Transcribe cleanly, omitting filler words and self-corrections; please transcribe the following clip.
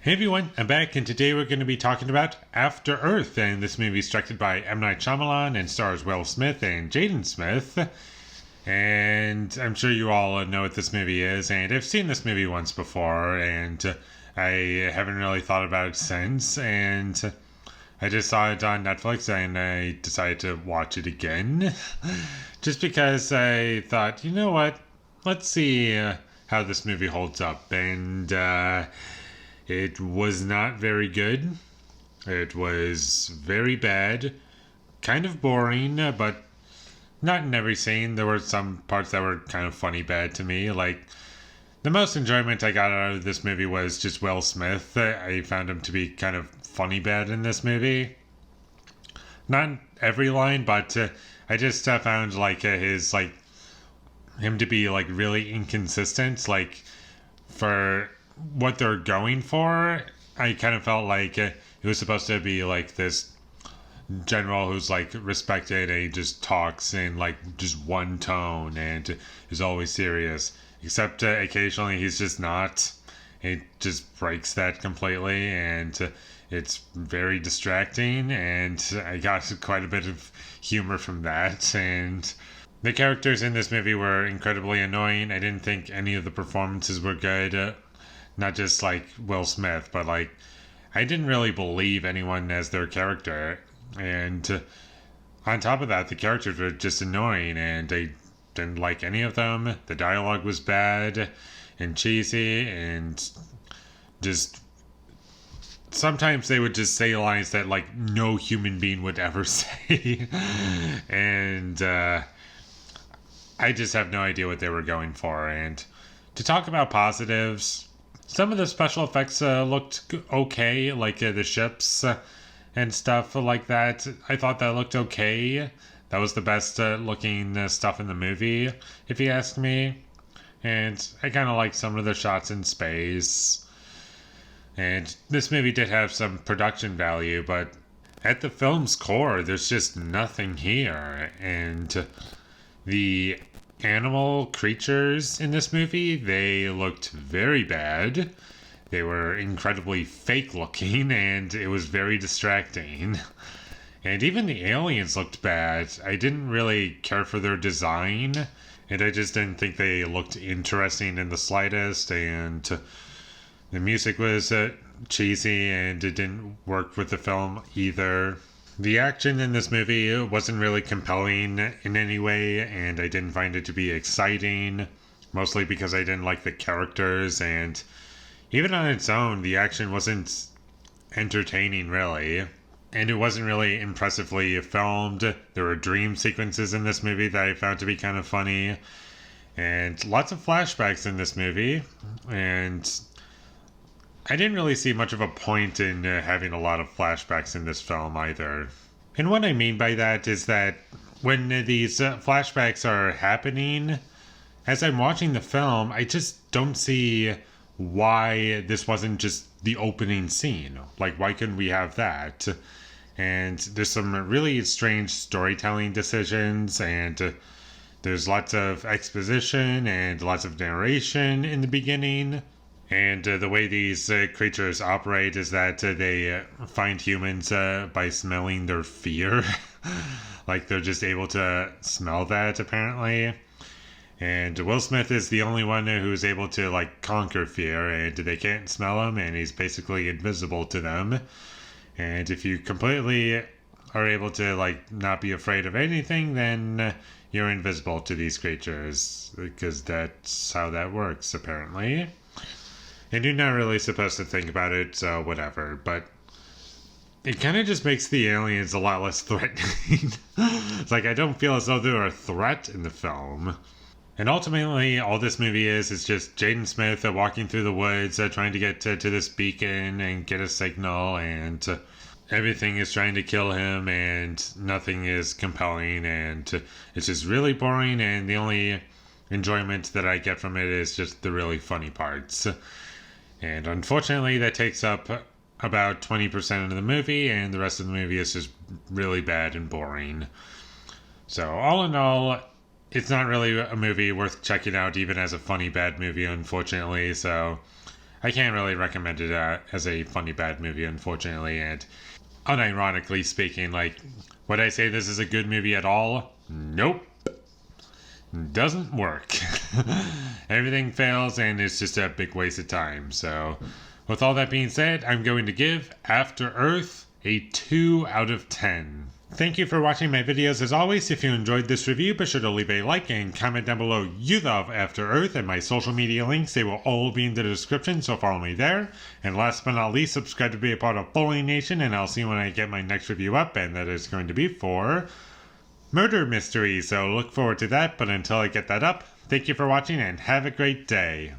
Hey everyone, I'm back, and today we're going to be talking about After Earth, and this movie is directed by M. Night Shyamalan and stars Will Smith and Jaden Smith. And I'm sure you all know what this movie is, and I've seen this movie once before, and I haven't really thought about it since, and I just saw it on Netflix, and I decided to watch it again, just because I thought, you know what, let's see how this movie holds up, and it was not very good. It was very bad. Kind of boring, but not in every scene. There were some parts that were kind of funny bad to me. Like, the most enjoyment I got out of this movie was just Will Smith. I found him to be kind of funny bad in this movie. Not every line, but I just found, him to be, really inconsistent. For what they're going for, I kind of felt like it was supposed to be this general who's respected, and he just talks in just one tone and is always serious, except occasionally he's just not. It just breaks that completely, and it's very distracting, and I got quite a bit of humor from that. And the characters in this movie were incredibly annoying. I didn't think any of the performances were good. Not just Will Smith, but I didn't really believe anyone as their character. And on top of that, the characters were just annoying, and I didn't like any of them. The dialogue was bad and cheesy, and just sometimes they would just say lines that no human being would ever say. And I just have no idea what they were going for. And to talk about positives, some of the special effects looked okay, the ships and stuff like that. I thought that looked okay. That was the best looking stuff in the movie, if you ask me. And I kind of like some of the shots in space. And this movie did have some production value, but at the film's core, there's just nothing here. And the animal creatures in this movie, they looked very bad. They were incredibly fake looking, and it was very distracting. And even the aliens looked bad. I didn't really care for their design, and I just didn't think they looked interesting in the slightest. And the music was cheesy, and it didn't work with the film either. The action in this movie wasn't really compelling in any way, and I didn't find it to be exciting, mostly because I didn't like the characters, and even on its own, the action wasn't entertaining, really. And it wasn't really impressively filmed. There were dream sequences in this movie that I found to be kind of funny, and lots of flashbacks in this movie, and I didn't really see much of a point in having a lot of flashbacks in this film either. And what I mean by that is that when these flashbacks are happening, as I'm watching the film, I just don't see why this wasn't just the opening scene. Why couldn't we have that? And there's some really strange storytelling decisions, and there's lots of exposition and lots of narration in the beginning. And the way these creatures operate is that they find humans by smelling their fear. They're just able to smell that, apparently. And Will Smith is the only one who's able to, conquer fear, and they can't smell him, and he's basically invisible to them. And if you completely are able to, not be afraid of anything, then you're invisible to these creatures, because that's how that works, apparently. And you're not really supposed to think about it, so whatever. But it kind of just makes the aliens a lot less threatening. It's I don't feel as though they're a threat in the film. And ultimately, all this movie is just Jaden Smith walking through the woods, trying to get to this beacon and get a signal, and everything is trying to kill him, and nothing is compelling, and it's just really boring, and the only enjoyment that I get from it is just the really funny parts. And unfortunately, that takes up about 20% of the movie, and the rest of the movie is just really bad and boring. So, all in all, it's not really a movie worth checking out, even as a funny bad movie, unfortunately. So, I can't really recommend it as a funny bad movie, unfortunately. And unironically speaking, like, would I say this is a good movie at all? Nope. Doesn't work. Everything fails, and it's just a big waste of time. So, with all that being said, I'm going to give After Earth a 2 out of 10. Thank you for watching my videos. As always, if you enjoyed this review, be sure to leave a like and comment down below you love After Earth, and my social media links, they will all be in the description, so follow me there. And last but not least, subscribe to be a part of Foley Nation, and I'll see you when I get my next review up, and that is going to be for Murder Mystery, so look forward to that. But until I get that up, thank you for watching and have a great day.